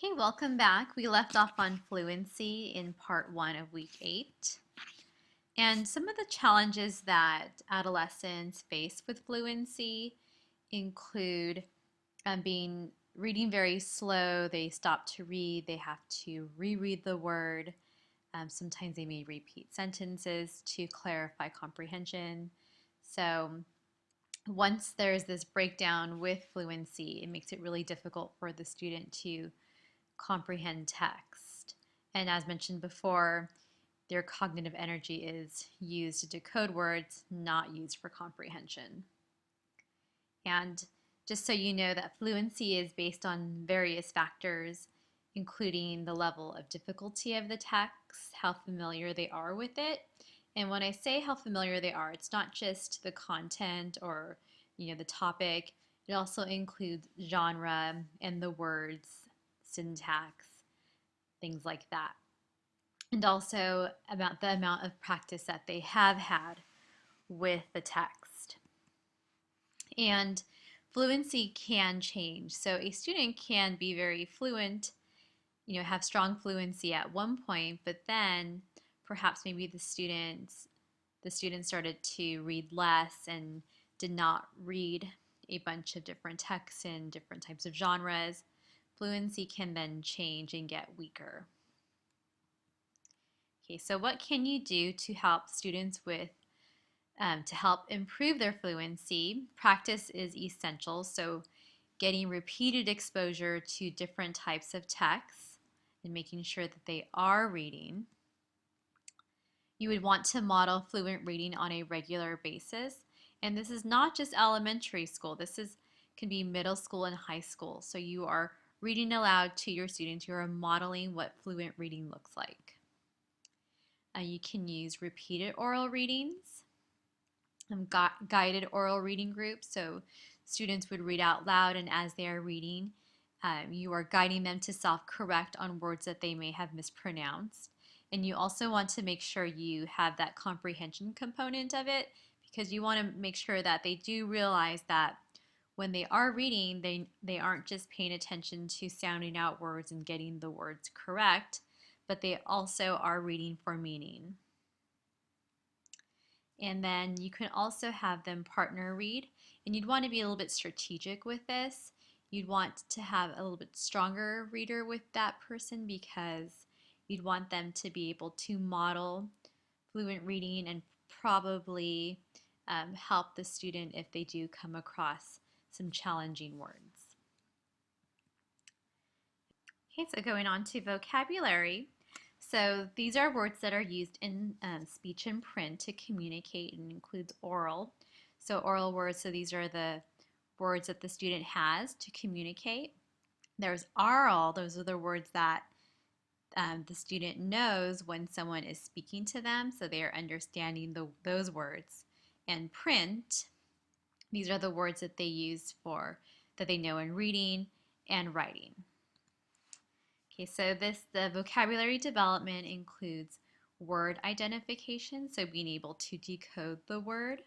Okay, welcome back. We left off on fluency in part one of week 8. And some of the challenges that adolescents face with fluency include reading very slow. They stop to read. They have to reread the word. Sometimes they may repeat sentences to clarify comprehension. So once there's this breakdown with fluency, it makes it really difficult for the student to comprehend text. And as mentioned before, their cognitive energy is used to decode words, not used for comprehension. And just so you know that fluency is based on various factors, including the level of difficulty of the text, how familiar they are with it. And when I say how familiar they are, it's not just the content or the topic. It also includes genre and the words, syntax, things like that. And also about the amount of practice that they have had with the text. And fluency can change. So a student can be very fluent, have strong fluency at one point, but then perhaps maybe the student started to read less and did not read a bunch of different texts in different types of genres. Fluency can then change and get weaker. Okay, so what can you do to help students to help improve their fluency? Practice is essential, so getting repeated exposure to different types of texts and making sure that they are reading. You would want to model fluent reading on a regular basis, and this is not just elementary school. Can be middle school and high school. So you are reading aloud to your students. You are modeling what fluent reading looks like. You can use repeated oral readings, guided oral reading groups. So students would read out loud, and as they are reading, you are guiding them to self-correct on words that they may have mispronounced. And you also want to make sure you have that comprehension component of it, because you want to make sure that they do realize that when they are reading, they aren't just paying attention to sounding out words and getting the words correct, but they also are reading for meaning. And then you can also have them partner read, and you'd want to be a little bit strategic with this. You'd want to have a little bit stronger reader with that person, because you'd want them to be able to model fluent reading and probably help the student if they do come across some challenging words. Okay, so going on to vocabulary. So these are words that are used in speech and print to communicate, and includes oral. So oral words, so these are the words that the student has to communicate. There's oral, those are the words that the student knows when someone is speaking to them, so they are understanding those words. And print, these are the words that they use that they know in reading and writing. Okay, so the vocabulary development includes word identification, so being able to decode the word.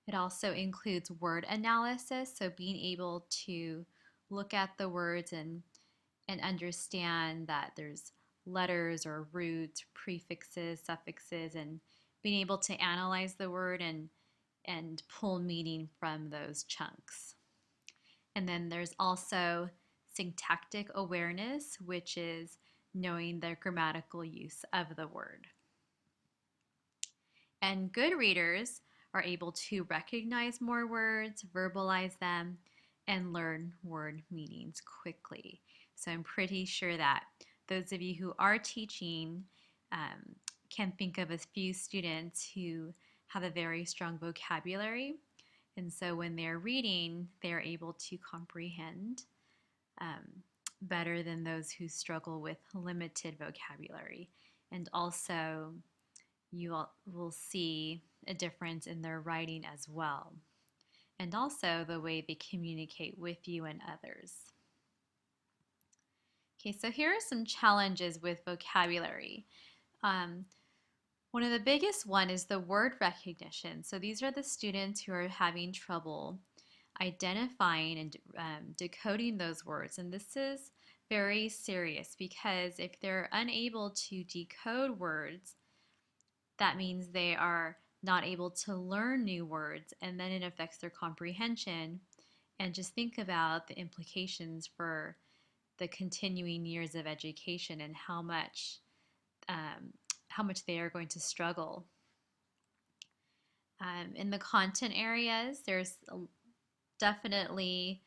It also includes word analysis, so being able to look at the words and understand that there's letters or roots, prefixes, suffixes, and being able to analyze the word and pull meaning from those chunks. And then there's also syntactic awareness, which is knowing the grammatical use of the word. And good readers are able to recognize more words, verbalize them, and learn word meanings quickly. So I'm pretty sure that those of you who are teaching can think of a few students who have a very strong vocabulary. And so when they're reading, they're able to comprehend better than those who struggle with limited vocabulary. And also, you will see a difference in their writing as well, and also the way they communicate with you and others. Okay, so here are some challenges with vocabulary. One of the biggest one is the word recognition. So these are the students who are having trouble identifying and decoding those words. And this is very serious because if they're unable to decode words, that means they are not able to learn new words, and then it affects their comprehension. And just think about the implications for the continuing years of education and um, how much they are going to struggle. In the content areas, there's definitely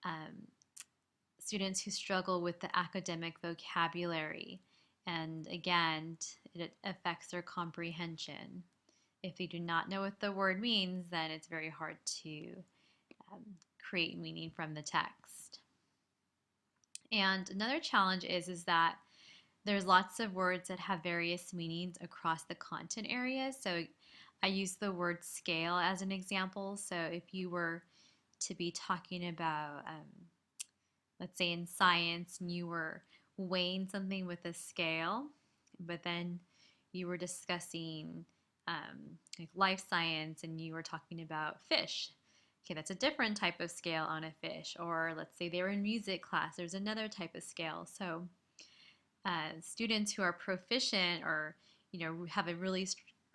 um, students who struggle with the academic vocabulary. And again, it affects their comprehension. If they do not know what the word means, then it's very hard to um, create meaning from the text. And another challenge is that there's lots of words that have various meanings across the content areas. So I use the word scale as an example. So if you were to be talking about, let's say in science, and you were weighing something with a scale, but then you were discussing like life science and you were talking about fish. Okay, that's a different type of scale on a fish. Or let's say they were in music class, there's another type of scale. So students who are proficient or have a really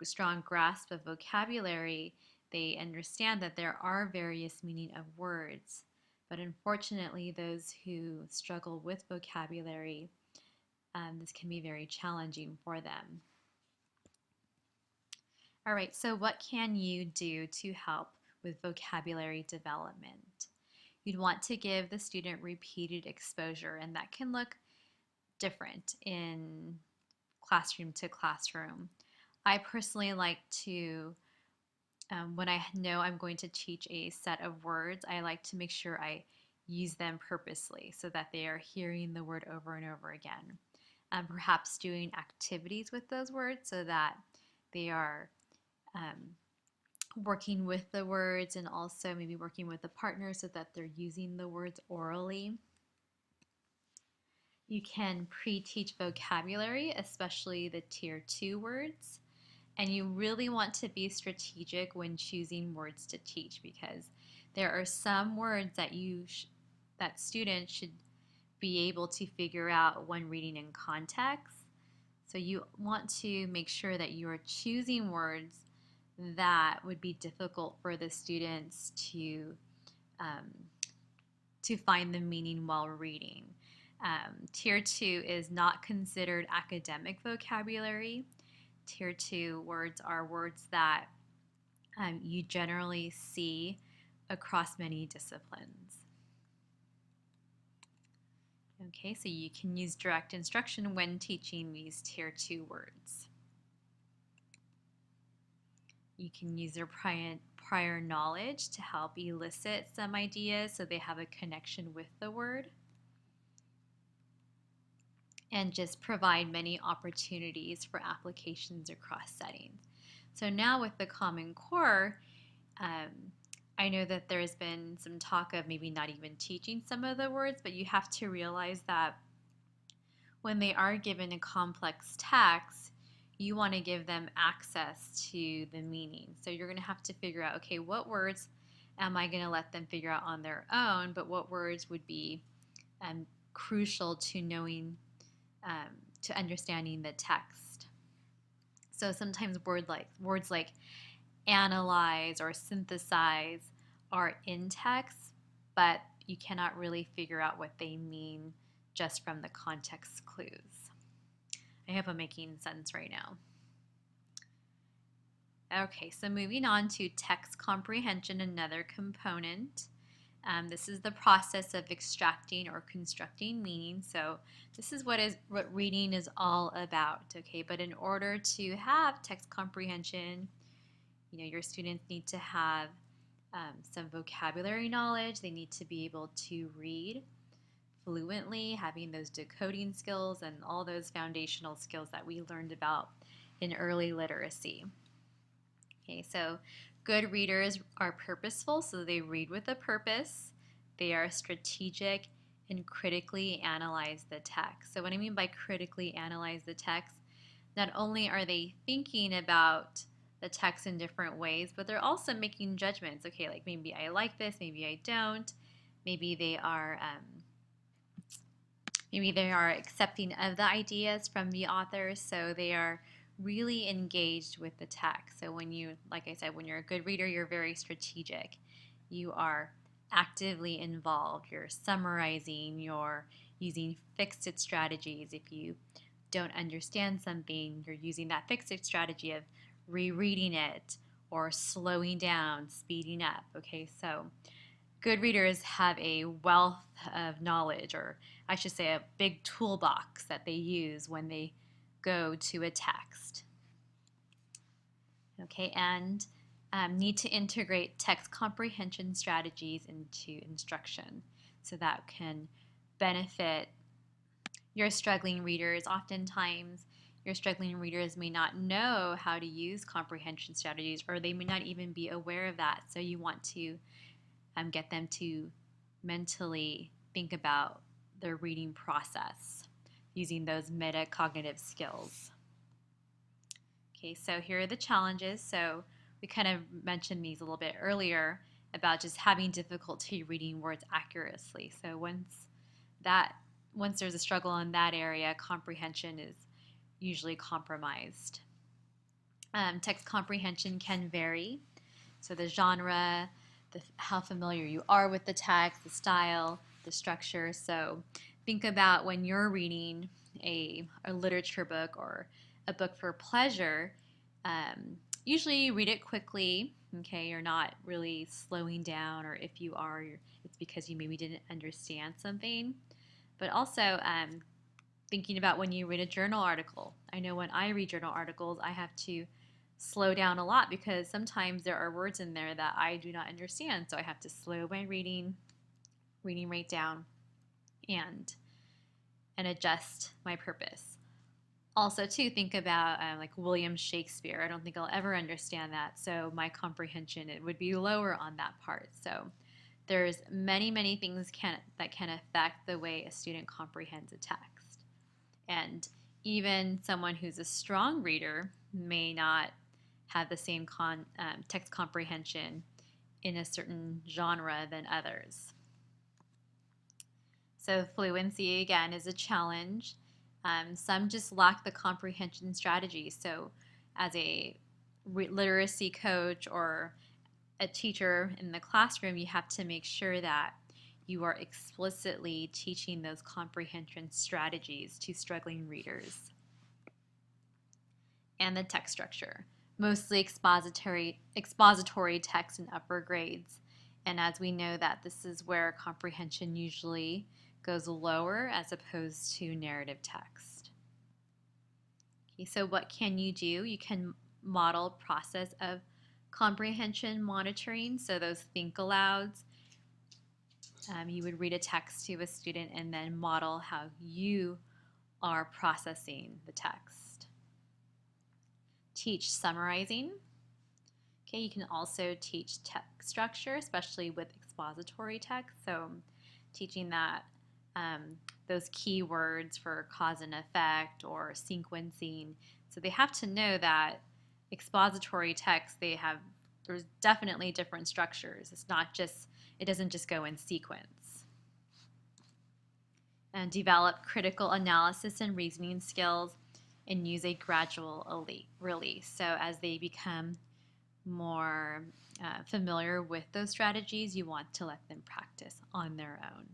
strong grasp of vocabulary, they understand that there are various meaning of words. But unfortunately, those who struggle with vocabulary, this can be very challenging for them. All right, so what can you do to help with vocabulary development? You'd want to give the student repeated exposure, and that can look different in classroom to classroom. I personally like to, when I know I'm going to teach a set of words, I like to make sure I use them purposely so that they are hearing the word over and over again. Perhaps doing activities with those words so that they are um, working with the words and also maybe working with a partner so that they're using the words orally. You can pre-teach vocabulary, especially the tier 2 words. And you really want to be strategic when choosing words to teach because there are some words that that students should be able to figure out when reading in context. So you want to make sure that you are choosing words that would be difficult for the students um, to find the meaning while reading. Tier 2 is not considered academic vocabulary. Tier 2 words are words that you generally see across many disciplines. Okay, so you can use direct instruction when teaching these tier 2 words. You can use their prior knowledge to help elicit some ideas so they have a connection with the word. And just provide many opportunities for applications across settings. So now with the Common Core, I know that there's been some talk of maybe not even teaching some of the words, but you have to realize that when they are given a complex text, you want to give them access to the meaning. So you're going to have to figure out, okay, what words am I going to let them figure out on their own, but what words would be crucial to knowing, to understanding the text. So sometimes words like analyze or synthesize are in text, but you cannot really figure out what they mean just from the context clues. I hope I'm making sense right now. Okay, so moving on to text comprehension, another component. This is the process of extracting or constructing meaning. So this is what reading is all about, okay? But in order to have text comprehension, your students need to have some vocabulary knowledge. They need to be able to read fluently, having those decoding skills and all those foundational skills that we learned about in early literacy. Okay, so good readers are purposeful, so they read with a purpose. They are strategic and critically analyze the text. So what I mean by critically analyze the text, not only are they thinking about the text in different ways, but they're also making judgments. Okay, like maybe I like this, maybe I don't. Maybe they are Maybe they are accepting of the ideas from the authors, so they are really engaged with the text. So when you, like I said, when you're a good reader, you're very strategic. You are actively involved. You're summarizing, you're using fixed strategies. If you don't understand something, you're using that fixed strategy of rereading it or slowing down, speeding up. Okay, so good readers have a wealth of knowledge, or I should say, a big toolbox that they use when they go to a text. Okay, and need to integrate text comprehension strategies into instruction so that can benefit your struggling readers. Oftentimes, your struggling readers may not know how to use comprehension strategies, or they may not even be aware of that. So you want to get them to mentally think about their reading process using those metacognitive skills. Okay, so here are the challenges. So we kind of mentioned these a little bit earlier about just having difficulty reading words accurately. So once there's a struggle in that area, comprehension is usually compromised. Text comprehension can vary. So the genre, how familiar you are with the text, the style, the structure. So think about when you're reading a literature book or a book for pleasure. Usually you read it quickly. Okay, you're not really slowing down, or if you are, it's because you maybe didn't understand something. But also thinking about when you read a journal article. I know when I read journal articles, I have to slow down a lot because sometimes there are words in there that I do not understand. So I have to slow my reading right down, and adjust my purpose. Also, too, think about like William Shakespeare. I don't think I'll ever understand that, so my comprehension it would be lower on that part. So there's many things that can affect the way a student comprehends a text, and even someone who's a strong reader may not have the same text comprehension in a certain genre than others. So fluency, again, is a challenge. Some just lack the comprehension strategy. So as a literacy coach or a teacher in the classroom, you have to make sure that you are explicitly teaching those comprehension strategies to struggling readers. And the text structure, mostly expository text in upper grades. And as we know that this is where comprehension usually goes lower as opposed to narrative text. Okay, so what can you do? You can model process of comprehension monitoring. So those think alouds. You would read a text to a student and then model how you are processing the text. Teach summarizing. Okay, you can also teach text structure, especially with expository text. So teaching that those keywords for cause and effect or sequencing. So they have to know that expository text, there's definitely different structures. It doesn't just go in sequence. And develop critical analysis and reasoning skills and use a gradual release. So as they become more familiar with those strategies, you want to let them practice on their own.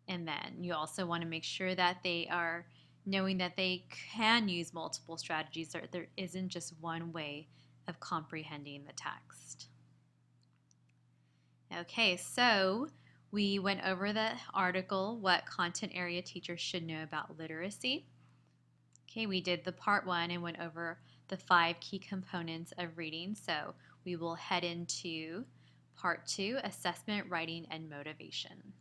And then you also want to make sure that they are knowing that they can use multiple strategies. There isn't just one way of comprehending the text. Okay, so we went over the article, What Content Area Teachers Should Know About Literacy. Okay, we did the part 1 and went over the 5 key components of reading. So we will head into part 2, Assessment, Writing, and Motivation.